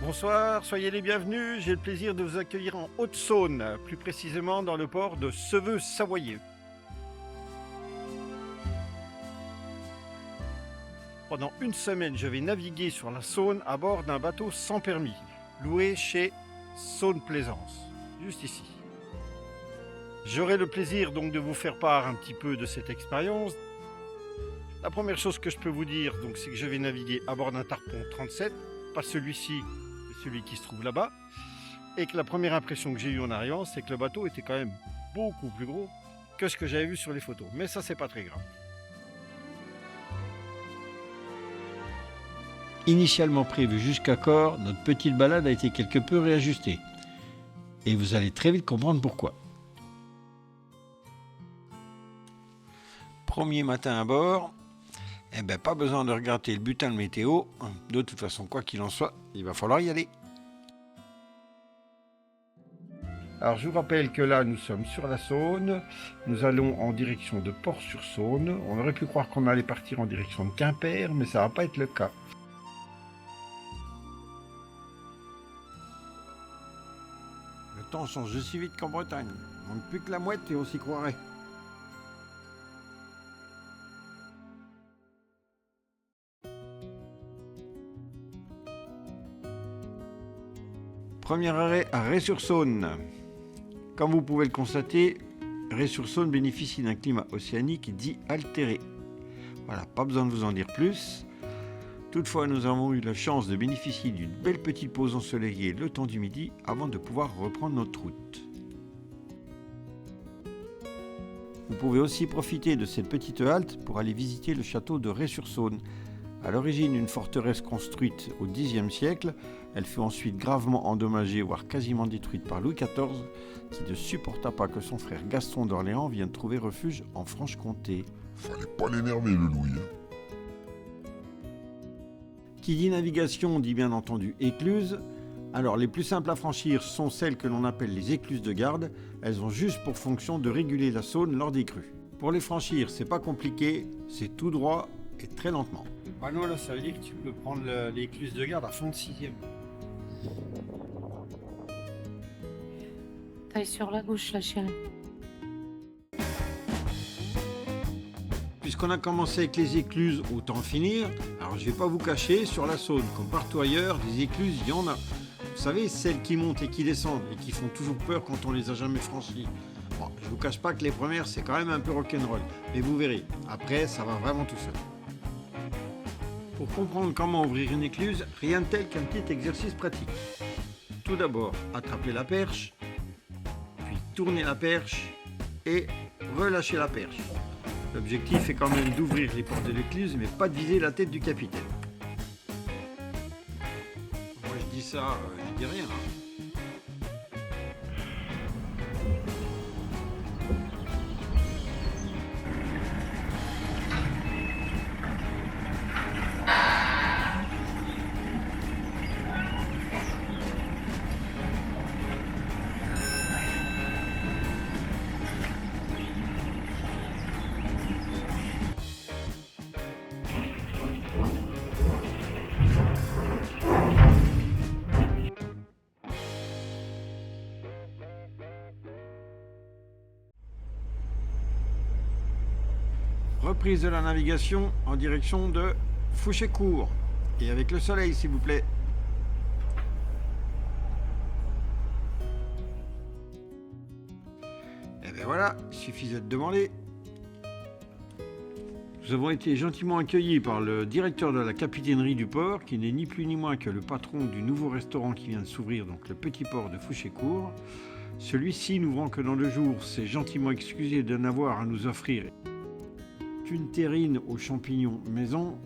Bonsoir, soyez les bienvenus. J'ai le plaisir de vous accueillir en Haute-Saône, plus précisément dans le port de Seveux-Savoyeux. Pendant une semaine, je vais naviguer sur la Saône à bord d'un bateau sans permis, loué chez Saône Plaisance, juste ici. J'aurai le plaisir donc de vous faire part un petit peu de cette expérience. La première chose que je peux vous dire, donc, c'est que je vais naviguer à bord d'un Tarpon 37, pas celui-ci, mais celui qui se trouve là-bas, et que la première impression que j'ai eue en arrivant, c'est que le bateau était quand même beaucoup plus gros que ce que j'avais vu sur les photos. Mais ça, c'est pas très grave. Initialement prévu jusqu'à Corps, notre petite balade a été quelque peu réajustée. Et vous allez très vite comprendre pourquoi. Premier matin à bord, pas besoin de regarder le bulletin de météo. De toute façon, quoi qu'il en soit, il va falloir y aller. Alors je vous rappelle que là nous sommes sur la Saône, nous allons en direction de Port-sur-Saône. On aurait pu croire qu'on allait partir en direction de Quimper, mais ça va pas être le cas. Le temps change aussi vite qu'en Bretagne. Il manque plus que la mouette et on s'y croirait. Premier arrêt à Ré-sur-Saône. Comme vous pouvez le constater, Ré-sur-Saône bénéficie d'un climat océanique dit altéré. Voilà, pas besoin de vous en dire plus. Toutefois, nous avons eu la chance de bénéficier d'une belle petite pause ensoleillée le temps du midi avant de pouvoir reprendre notre route. Vous pouvez aussi profiter de cette petite halte pour aller visiter le château de Ré-sur-Saône. À l'origine une forteresse construite au Xe siècle, elle fut ensuite gravement endommagée, voire quasiment détruite par Louis XIV, qui ne supporta pas que son frère Gaston d'Orléans vienne trouver refuge en Franche-Comté. Fallait pas l'énerver, le Louis. Qui dit navigation dit bien entendu écluses. Alors les plus simples à franchir sont celles que l'on appelle les écluses de garde. Elles ont juste pour fonction de réguler la Saône lors des crues. Pour les franchir, c'est pas compliqué, c'est tout droit et très lentement. Ah non, là ça veut dire que tu peux prendre l'écluse de garde à fond de 6e. Taille sur la gauche, la chérie. Puisqu'on a commencé avec les écluses, autant finir. Alors je vais pas vous cacher, sur la Saône, comme partout ailleurs, des écluses, il y en a. Vous savez, celles qui montent et qui descendent et qui font toujours peur quand on les a jamais franchies. Bon, je vous cache pas que les premières, c'est quand même un peu rock'n'roll. Mais vous verrez, après, ça va vraiment tout seul. Pour comprendre comment ouvrir une écluse, rien de tel qu'un petit exercice pratique. Tout d'abord, attrapez la perche, puis tournez la perche et relâchez la perche. L'objectif est quand même d'ouvrir les portes de l'écluse, mais pas de viser la tête du capitaine. Moi je dis ça, je dis rien. Reprise de la navigation en direction de Fouchécourt. Et avec le soleil, s'il vous plaît. Et bien voilà, il suffisait de demander. Nous avons été gentiment accueillis par le directeur de la capitainerie du port, qui n'est ni plus ni moins que le patron du nouveau restaurant qui vient de s'ouvrir, donc le petit port de Fouchécourt. Celui-ci, n'ouvrant que dans le jour, s'est gentiment excusé de n'avoir à nous offrir une terrine aux champignons maison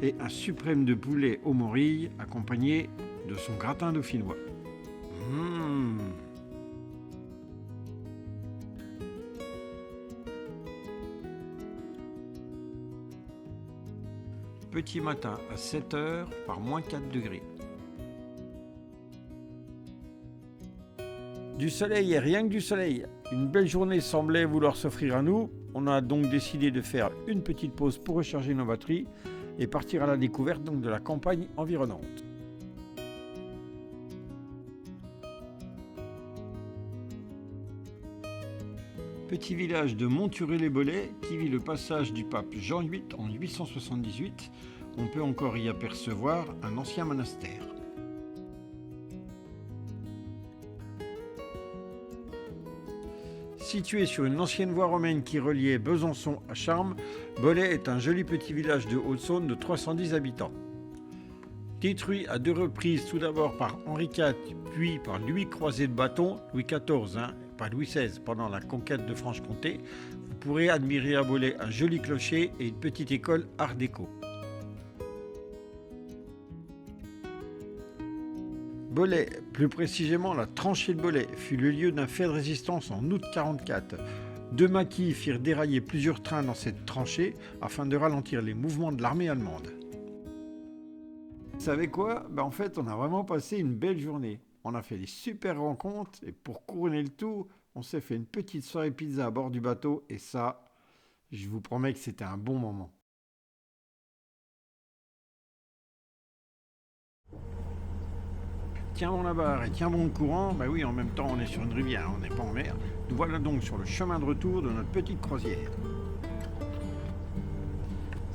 et un suprême de poulet aux morilles accompagné de son gratin dauphinois. Petit matin à 7h par moins 4 degrés. Du soleil et rien que du soleil. Une belle journée semblait vouloir s'offrir à nous. On a donc décidé de faire une petite pause pour recharger nos batteries et partir à la découverte donc de la campagne environnante. Petit village de Monturé-les-Bolets qui vit le passage du pape Jean VIII en 878. On peut encore y apercevoir un ancien monastère. Situé sur une ancienne voie romaine qui reliait Besançon à Charmes, Bolets est un joli petit village de Haute-Saône de 310 habitants. Détruit à 2 reprises, tout d'abord par Henri IV, puis par Louis Croisé de Bâton, Louis XIV, pas Louis XVI, pendant la conquête de Franche-Comté, vous pourrez admirer à Bolets un joli clocher et une petite école art déco. Bolets, plus précisément la tranchée de Bolets, fut le lieu d'un fait de résistance en août 1944. 2 maquis firent dérailler plusieurs trains dans cette tranchée afin de ralentir les mouvements de l'armée allemande. Vous savez quoi ? En fait, on a vraiment passé une belle journée. On a fait des super rencontres et pour couronner le tout, on s'est fait une petite soirée pizza à bord du bateau et ça, je vous promets que c'était un bon moment. Tiens bon la barre et tiens bon le courant, oui en même temps on est sur une rivière, on n'est pas en mer. Nous voilà donc sur le chemin de retour de notre petite croisière.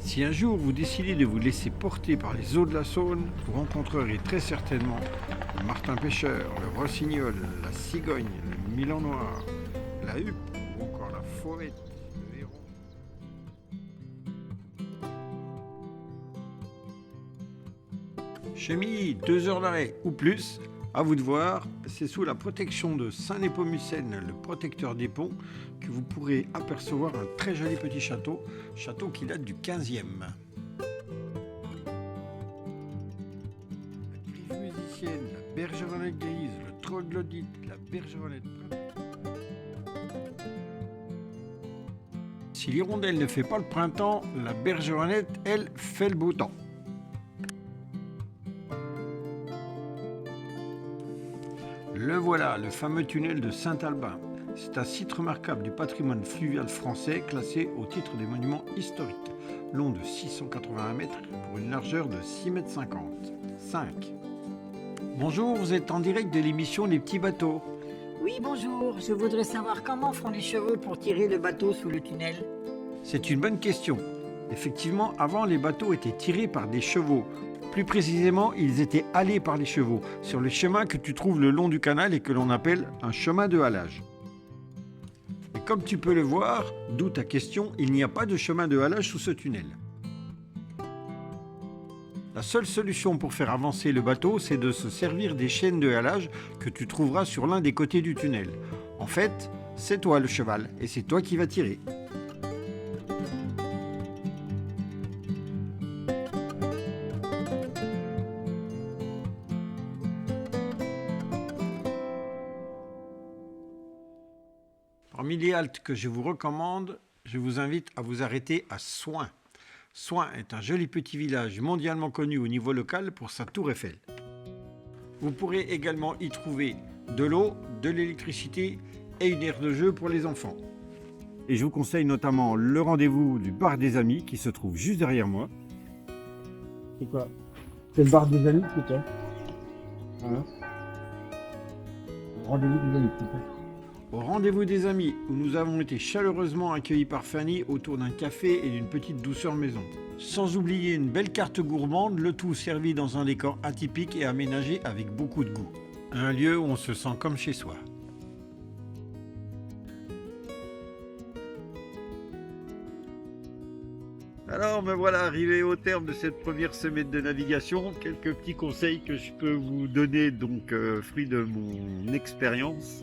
Si un jour vous décidez de vous laisser porter par les eaux de la Saône, vous rencontrerez très certainement le martin pêcheur, le rossignol, la cigogne, le milan noir, la huppe ou encore la fauvette, le héron. Chenille, 2 heures d'arrêt ou plus, à vous de voir, c'est sous la protection de Saint-Népomucène, le protecteur des ponts, que vous pourrez apercevoir un très joli petit château qui date du 15e. La griffe musicienne, la bergeronnette grise, le troglodyte, la bergeronnette. Si l'hirondelle ne fait pas le printemps, la bergeronnette, elle, fait le beau temps. Le voilà, le fameux tunnel de Saint-Albin. C'est un site remarquable du patrimoine fluvial français classé au titre des monuments historiques, long de 681 mètres pour une largeur de 6,50 mètres. 5. Bonjour, vous êtes en direct de l'émission Les Petits Bateaux. Oui, bonjour. Je voudrais savoir comment font les chevaux pour tirer le bateau sous le tunnel. C'est une bonne question. Effectivement, avant, les bateaux étaient tirés par des chevaux. Plus précisément, ils étaient halés par les chevaux, sur le chemin que tu trouves le long du canal et que l'on appelle un chemin de halage. Et comme tu peux le voir, d'où ta question, il n'y a pas de chemin de halage sous ce tunnel. La seule solution pour faire avancer le bateau, c'est de se servir des chaînes de halage que tu trouveras sur l'un des côtés du tunnel. En fait, c'est toi le cheval, et c'est toi qui vas tirer. Parmi les haltes que je vous recommande, je vous invite à vous arrêter à Soins. Soins est un joli petit village mondialement connu au niveau local pour sa tour Eiffel. Vous pourrez également y trouver de l'eau, de l'électricité et une aire de jeu pour les enfants. Et je vous conseille notamment le rendez-vous du bar des amis qui se trouve juste derrière moi. C'est quoi? C'est le bar des amis, c'est quoi? Voilà. Rendez-vous des amis, c'est ça. Au rendez-vous des amis, où nous avons été chaleureusement accueillis par Fanny autour d'un café et d'une petite douceur maison. Sans oublier une belle carte gourmande, le tout servi dans un décor atypique et aménagé avec beaucoup de goût. Un lieu où on se sent comme chez soi. Alors me voilà arrivé au terme de cette première semaine de navigation. Quelques petits conseils que je peux vous donner, donc fruit de mon expérience.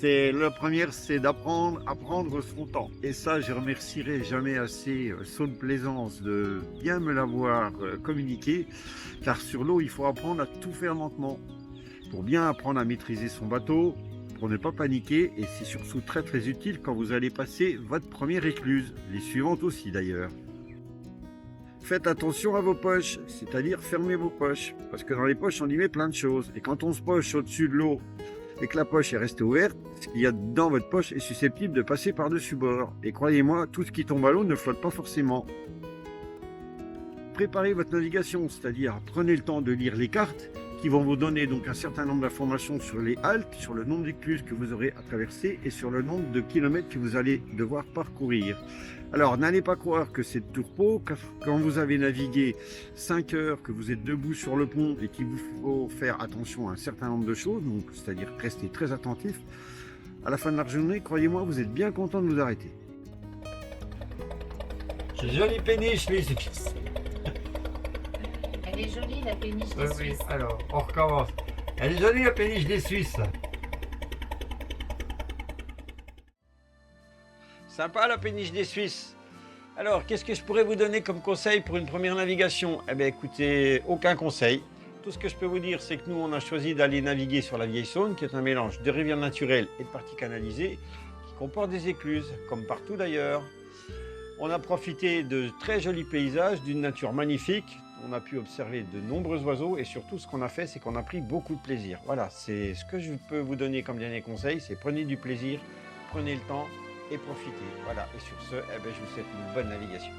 La première, c'est d'apprendre à prendre son temps. Et ça, je remercierai jamais assez Saône Plaisance de bien me l'avoir communiqué. Car sur l'eau, il faut apprendre à tout faire lentement. Pour bien apprendre à maîtriser son bateau, pour ne pas paniquer. Et c'est surtout très très utile quand vous allez passer votre première écluse. Les suivantes aussi d'ailleurs. Faites attention à vos poches, c'est-à-dire fermez vos poches. Parce que dans les poches, on y met plein de choses. Et quand on se poche au-dessus de l'eau, et que la poche est restée ouverte, ce qu'il y a dans votre poche est susceptible de passer par-dessus bord. Et croyez-moi, tout ce qui tombe à l'eau ne flotte pas forcément. préparez votre navigation, c'est-à-dire prenez le temps de lire les cartes qui vont vous donner donc un certain nombre d'informations sur les haltes, sur le nombre d'écluses que vous aurez à traverser et sur le nombre de kilomètres que vous allez devoir parcourir. Alors n'allez pas croire que c'est de tourpeau, quand vous avez navigué 5 heures, que vous êtes debout sur le pont et qu'il vous faut faire attention à un certain nombre de choses, donc c'est-à-dire rester très attentif, à la fin de la journée, croyez-moi, vous êtes bien content de vous arrêter. C'est jolie péniche, les Suisses. Elle est jolie la péniche Oui, des oui, Suisses. alors, on recommence. Elle est jolie, la péniche des Suisses. Sympa, la péniche des Suisses. Alors, qu'est-ce que je pourrais vous donner comme conseil pour une première navigation? Eh bien, écoutez, aucun conseil. Tout ce que je peux vous dire, c'est que nous, on a choisi d'aller naviguer sur la Vieille Saône, qui est un mélange de rivières naturelles et de parties canalisées, qui comporte des écluses, comme partout d'ailleurs. On a profité de très jolis paysages, d'une nature magnifique. On a pu observer de nombreux oiseaux et surtout, ce qu'on a fait, c'est qu'on a pris beaucoup de plaisir. Voilà, c'est ce que je peux vous donner comme dernier conseil, c'est prenez du plaisir, prenez le temps et profitez. Voilà, et sur ce, eh bien, je vous souhaite une bonne navigation.